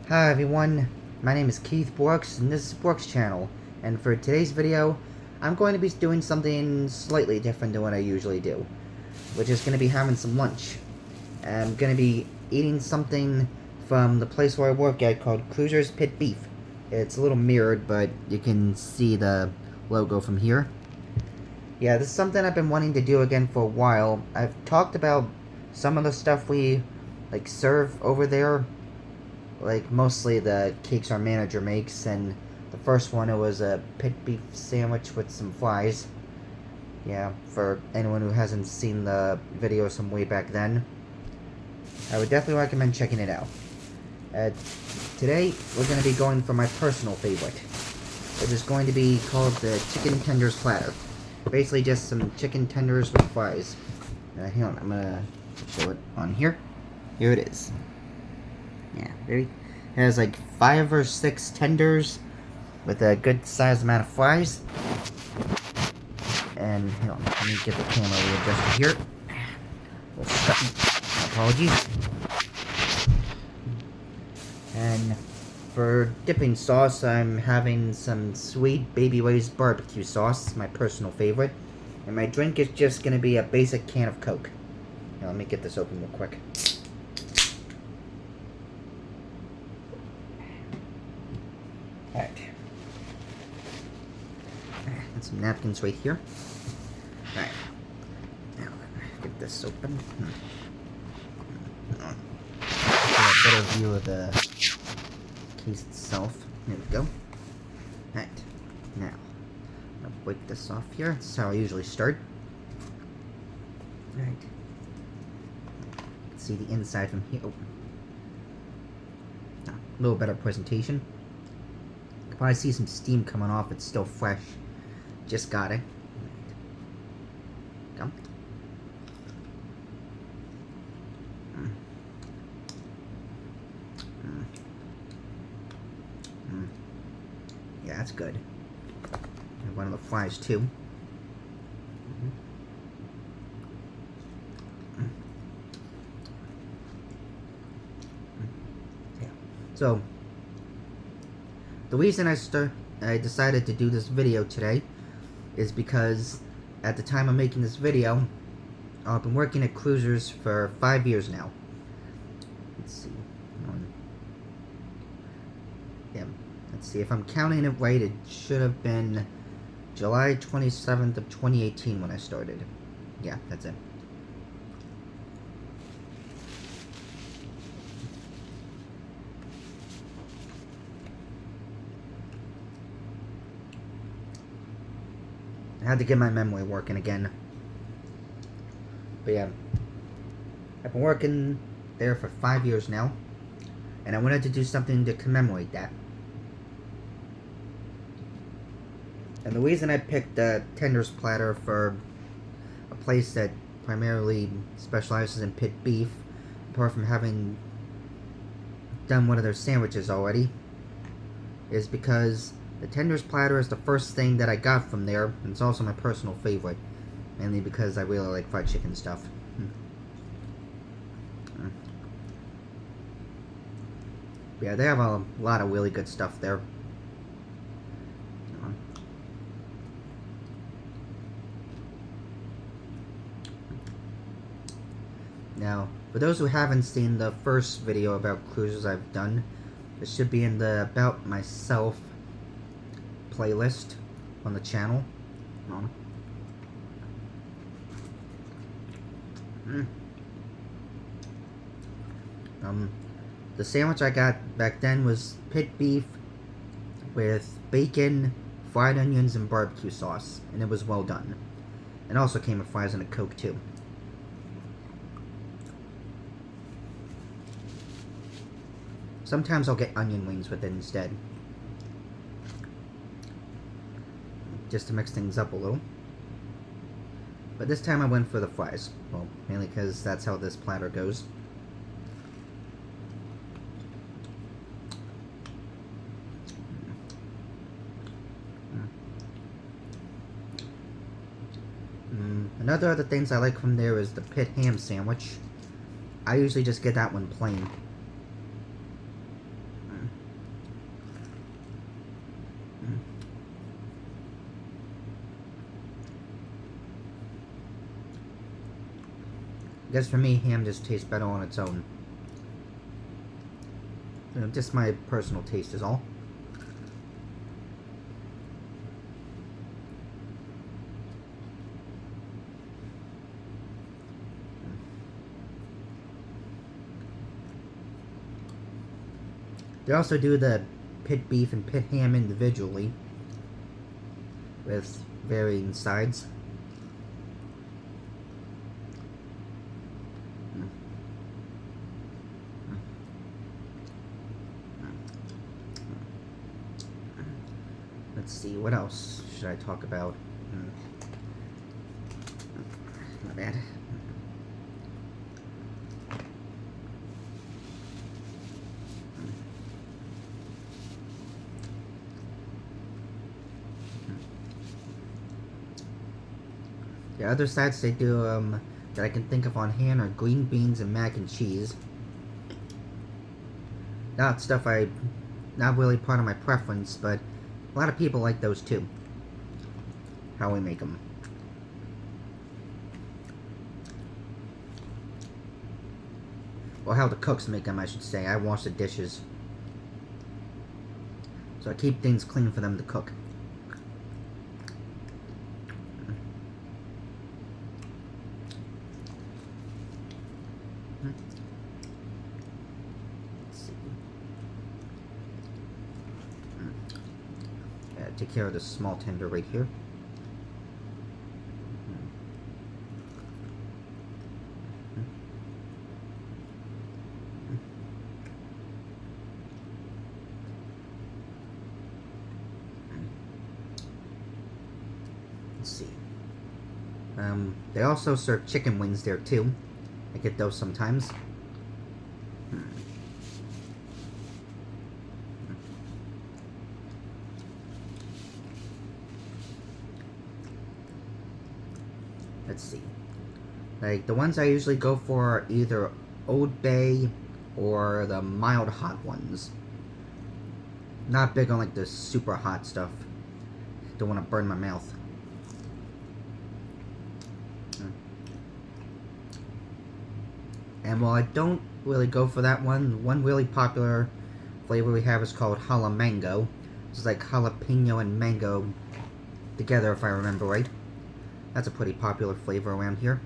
Hi everyone, my name is Keith Brooks and this is Brooks Channel, and for today's video I'm going to be doing something slightly different than what I usually do, which is going to be having some lunch. I'm going to be eating something from the place where I work at called Cruiser's Pit Beef. It's a little mirrored, but you can see the logo from here. Yeah, this is something I've been wanting to do again for a while. I've talked about some of the stuff we serve over there, like mostly the cakes our manager makes, and the first one, it was a pit beef sandwich with some fries. Yeah, for anyone who hasn't seen the video some way back then, I would definitely recommend checking it out. Today we're going to be going for my personal favorite, which is going to be called the chicken tenders platter. Basically just some chicken tenders with fries. Hang on, I'm gonna show it on here. Here it is. Yeah, it has like 5 or 6 tenders with a good sized amount of fries. And hang on, let me get the camera readjusted here. Apologies. And for dipping sauce, I'm having some sweet Baby Ray's barbecue sauce, my personal favorite. And my drink is just gonna be a basic can of Coke. Now let me get this open real quick. Alright. And some napkins right here. Alright. Now get this open. Get a better view of the case itself. There we go. Alright. Now, I'm gonna break this off here. This is how I usually start. Alright. See the inside from here. Oh. A little better presentation. You can probably see some steam coming off. It's still fresh. Just got it. Come. Yeah, that's good. And one of the fries too. Yeah. So the reason I decided to do this video today is because at the time I'm making this video, I've been working at Cruisers for 5 years now. Let's see. Yeah. Let's see, if I'm counting it right, it should have been July 27th of 2018 when I started. Yeah, that's it. I had to get my memory working again. But yeah, I've been working there for 5 years now, and I wanted to do something to commemorate that. And the reason I picked the tenders platter for a place that primarily specializes in pit beef, apart from having done one of their sandwiches already, is because the tenders platter is the first thing that I got from there, and it's also my personal favorite, mainly because I really like fried chicken stuff. Yeah, they have a lot of really good stuff there. Now, for those who haven't seen the first video about cruises I've done, it should be in the About Myself playlist on the channel. The sandwich I got back then was pit beef with bacon, fried onions, and barbecue sauce, and it was well done. It also came with fries and a Coke too. Sometimes I'll get onion rings with it instead, just to mix things up a little. But this time I went for the fries. Well, mainly because that's how this platter goes. Another of the things I like from there is the pit ham sandwich. I usually just get that one plain. guess for me, ham just tastes better on its own. You know, just my personal taste is all. They also do the pit beef and pit ham individually with varying sides. Let's see, what else should I talk about? My bad. The other sides they do that I can think of on hand are green beans and mac and cheese. Not stuff not really part of my preference, but a lot of people like those too. How we make them. Or how the cooks make them, I should say. I wash the dishes. So I keep things clean for them to cook. Take care of this small tender right here. Let's see. They also serve chicken wings there too. I get those sometimes. Let's see. Like, the ones I usually go for are either Old Bay or the mild hot ones. Not big on, like, the super hot stuff. Don't want to burn my mouth. And while I don't really go for that one really popular flavor we have is called Hala Mango. It's like jalapeno and mango together, if I remember right. That's a pretty popular flavor around here.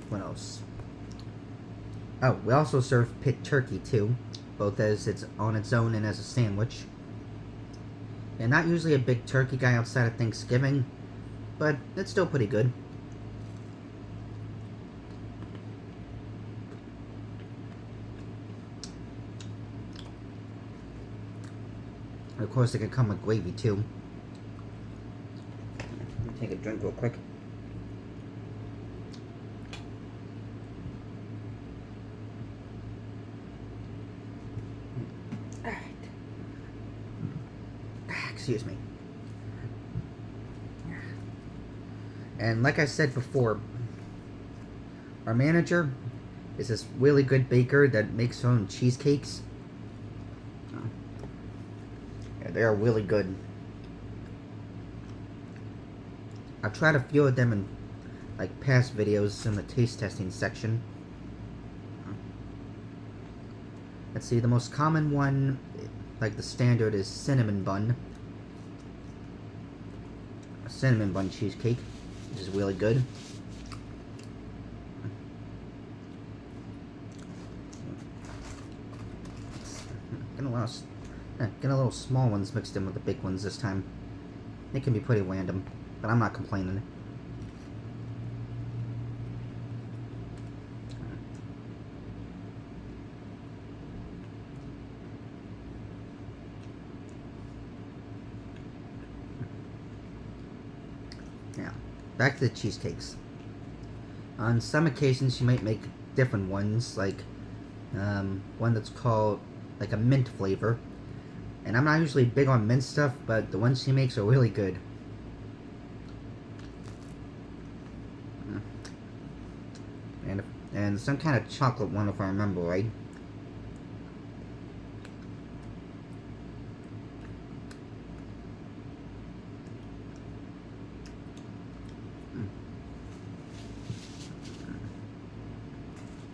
What else? Oh, we also serve pit turkey too, both as it's on its own and as a sandwich. And not usually a big turkey guy outside of Thanksgiving, but it's still pretty good. And of course, it can come with gravy too. Let me take a drink real quick. Excuse me. And like I said before, our manager is this really good baker that makes her own cheesecakes. Yeah, they are really good. I've tried a few of them in like past videos in the taste testing section. Let's see, the most common one, like the standard, is cinnamon bun. A cinnamon bun cheesecake, which is really good. Get a little small ones mixed in with the big ones this time. It can be pretty random, but I'm not complaining. Now, back to the cheesecakes. On some occasions, you might make different ones, like one that's called like a mint flavor. And I'm not usually big on mint stuff, but the ones she makes are really good. and some kind of chocolate one if I remember right.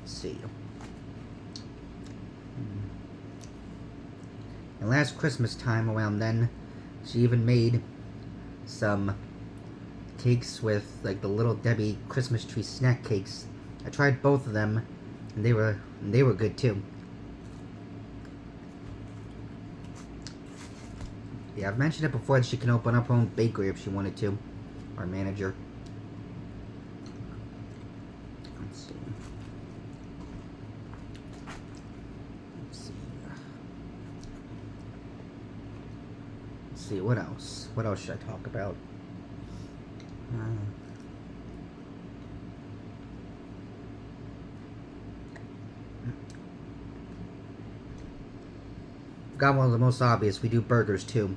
Let's see. And last Christmas time around then, she even made some cakes with like the Little Debbie Christmas tree snack cakes. I tried both of them, and they were good too. Yeah, I've mentioned it before that she can open up her own bakery if she wanted to. Our manager. Let's see. Let's see, what else? What else should I talk about? Got one of the most obvious. We do burgers too.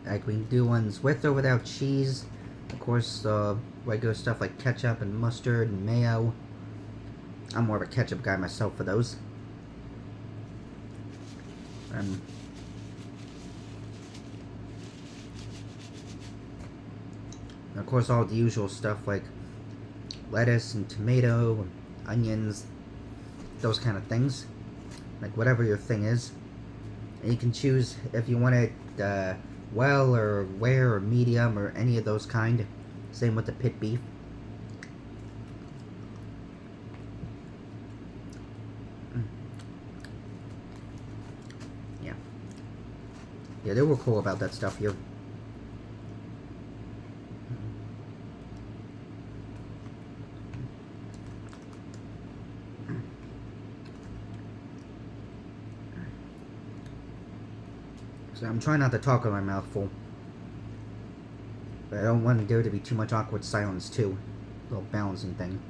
Like we can do ones with or without cheese. Of course, regular stuff like ketchup and mustard and mayo. I'm more of a ketchup guy myself for those. And of course, all the usual stuff like lettuce and tomato, and onions, those kind of things. Like whatever your thing is. And you can choose if you want it well or rare or medium or any of those kind. Same with the pit beef. Yeah. Yeah, they were cool about that stuff here. So I'm trying not to talk with my mouth full. But I don't want there to be too much awkward silence too. A little balancing thing.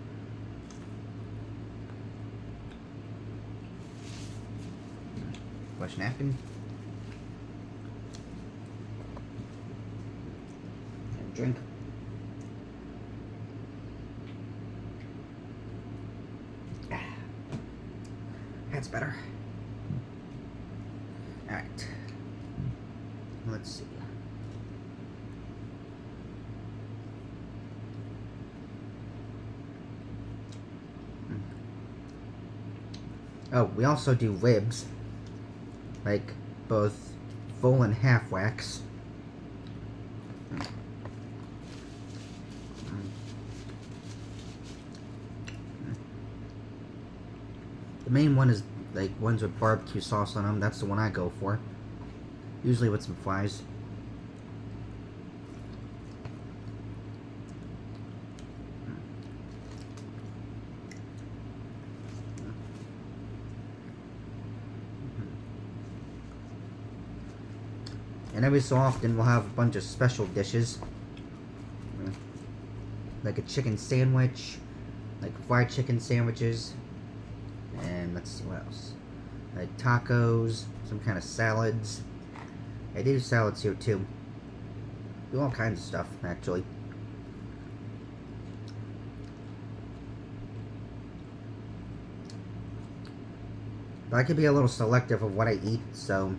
Wash napkin. And drink. That's better. Alright. Let's see. Oh, we also do ribs. Like, both full and half wax. The main one is, like, ones with barbecue sauce on them. That's the one I go for. Usually with some fries. And every so often we'll have a bunch of special dishes. Like a chicken sandwich. Like fried chicken sandwiches. And let's see what else. Like tacos. Some kind of salads. I do salads here too. Do all kinds of stuff, actually. But I could be a little selective of what I eat, so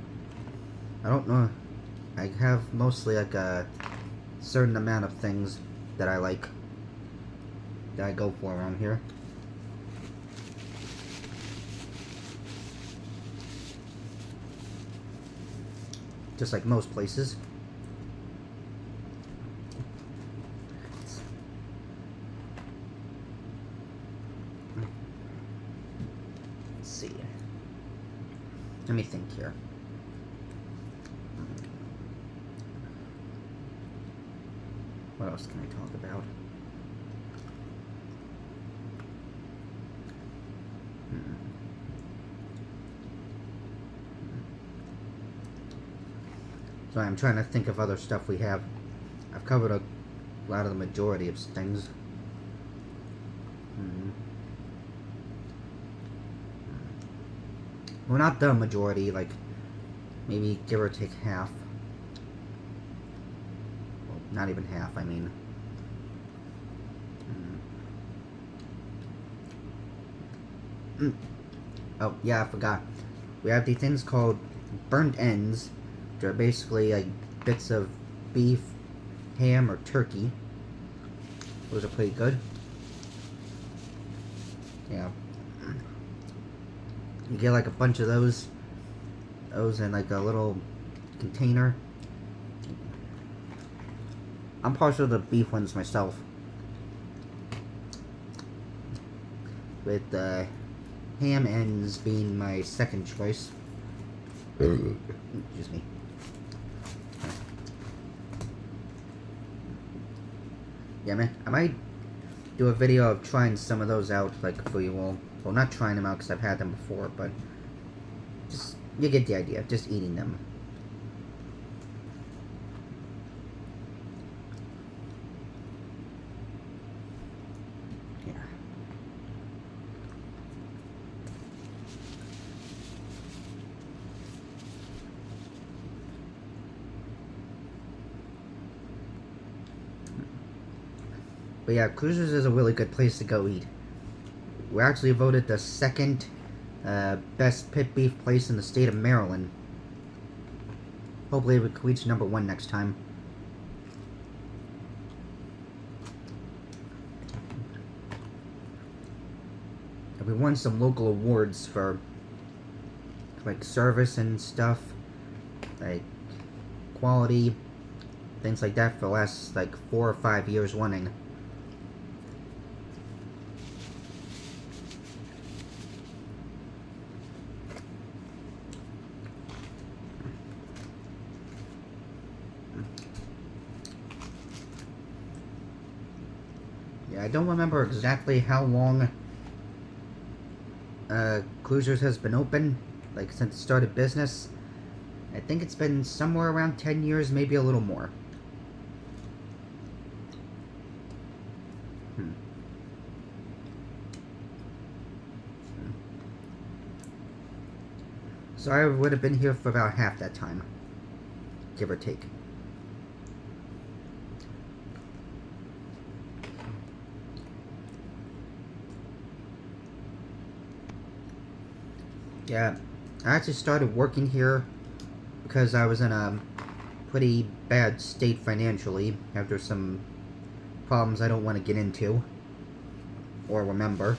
I don't know. I have mostly like a certain amount of things that I like, that I go for around here. Just like most places. Let's see. Let me think here. What else can I talk about? So I'm trying to think of other stuff we have. I've covered a lot of the majority of things. Well, not the majority, like maybe give or take half. Well, not even half, I mean. Oh, yeah, I forgot. We have these things called burnt ends, which are basically like bits of beef, ham, or turkey. Those are pretty good. Yeah. You get like a bunch of those in like a little container. I'm partial to the beef ones myself, with the ham ends being my second choice. Excuse me. Yeah, man, I might do a video of trying some of those out, like, for you all. Well, not trying them out because I've had them before, but just, you get the idea, just eating them. Yeah. But yeah, Cruisers is a really good place to go eat. We're actually voted the second best pit beef place in the state of Maryland. Hopefully we can reach #1 next time. And we won some local awards for like service and stuff, like quality, things like that for the last like 4 or 5 years running. Yeah, I don't remember exactly how long Cruisers has been open, like since it started business. I think it's been somewhere around 10 years, maybe a little more. So I would have been here for about half that time, give or take. Yeah, I actually started working here because I was in a pretty bad state financially after some problems I don't want to get into or remember.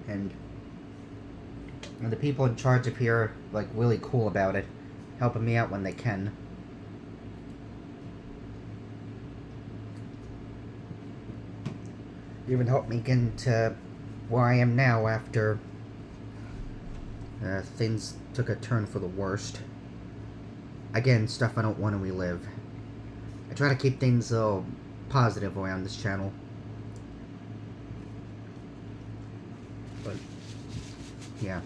And the people in charge of here are like really cool about it, helping me out when they can. Even helped me get into where I am now after things took a turn for the worst. Again, stuff I don't want to relive. I try to keep things positive around this channel. But, yeah.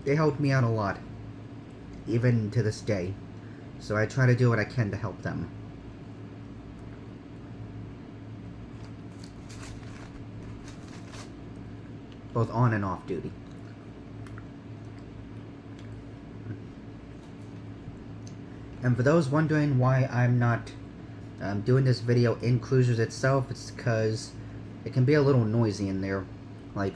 They helped me out a lot, even to this day. So I try to do what I can to help them. Both on and off duty. And for those wondering why I'm not doing this video in Cruisers itself, it's because it can be a little noisy in there. Like,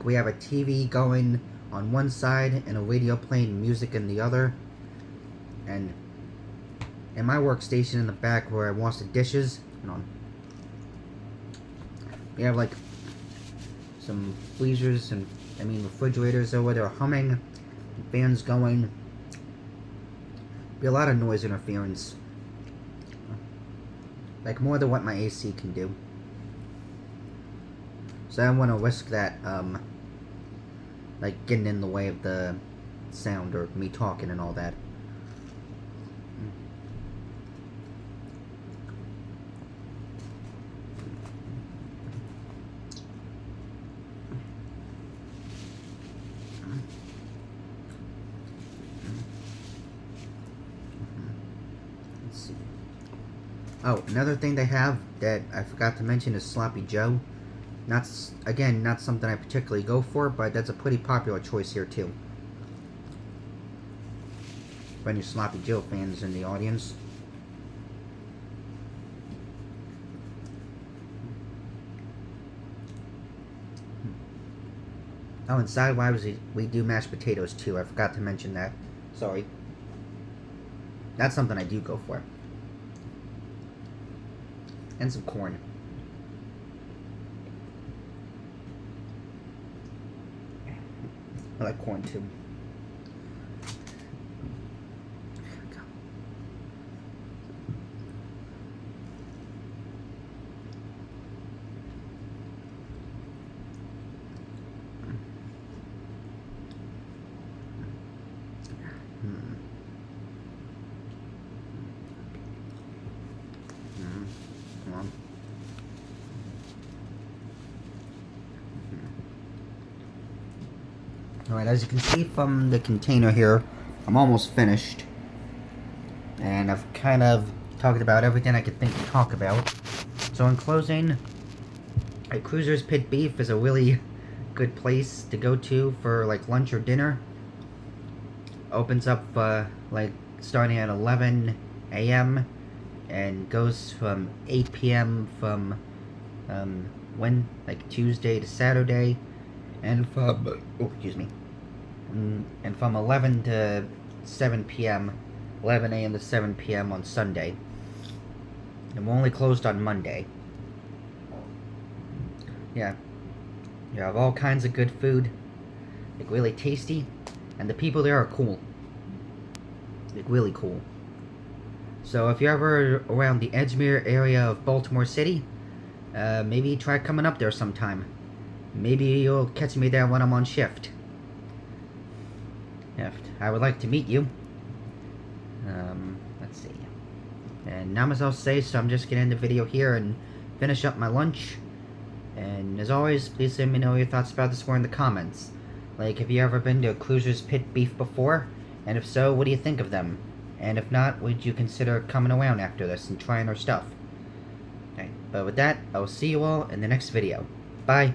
we have a TV going on one side and a radio playing music in the other. And in my workstation in the back where I wash the dishes, we have like some freezers and refrigerators over there humming, fans going. Be a lot of noise interference, like more than what my AC can do. So I don't want to risk that, like getting in the way of the sound or me talking and all that. Oh, another thing they have that I forgot to mention is Sloppy Joe. Not something I particularly go for, but that's a pretty popular choice here too. For any Sloppy Joe fans in the audience. Oh, and sidewise we do mashed potatoes too. I forgot to mention that. Sorry. That's something I do go for. And some corn. I like corn too. Come on. Alright, as you can see from the container here, I'm almost finished. And I've kind of talked about everything I could think to talk about. So in closing, a Cruiser's Pit Beef is a really good place to go to for like lunch or dinner. Opens up like starting at 11 a.m. and goes from 8 p.m. from Tuesday to Saturday, and from and from 11 to 7 p.m. 11 a.m. to 7 p.m. on Sunday. And we're only closed on Monday. Yeah. You have all kinds of good food. Like really tasty. And the people there are cool. Like really cool. So if you're ever around the Edgemere area of Baltimore City, maybe try coming up there sometime. Maybe you'll catch me there when I'm on shift. I would like to meet you. Let's see. And now as I'll say, so I'm just gonna end the video here and finish up my lunch. And as always, please let me know your thoughts about this war in the comments. Like, have you ever been to a Cruiser's Pit Beef before? And if so, what do you think of them? And if not, would you consider coming around after this and trying our stuff? Okay, but with that, I will see you all in the next video. Bye!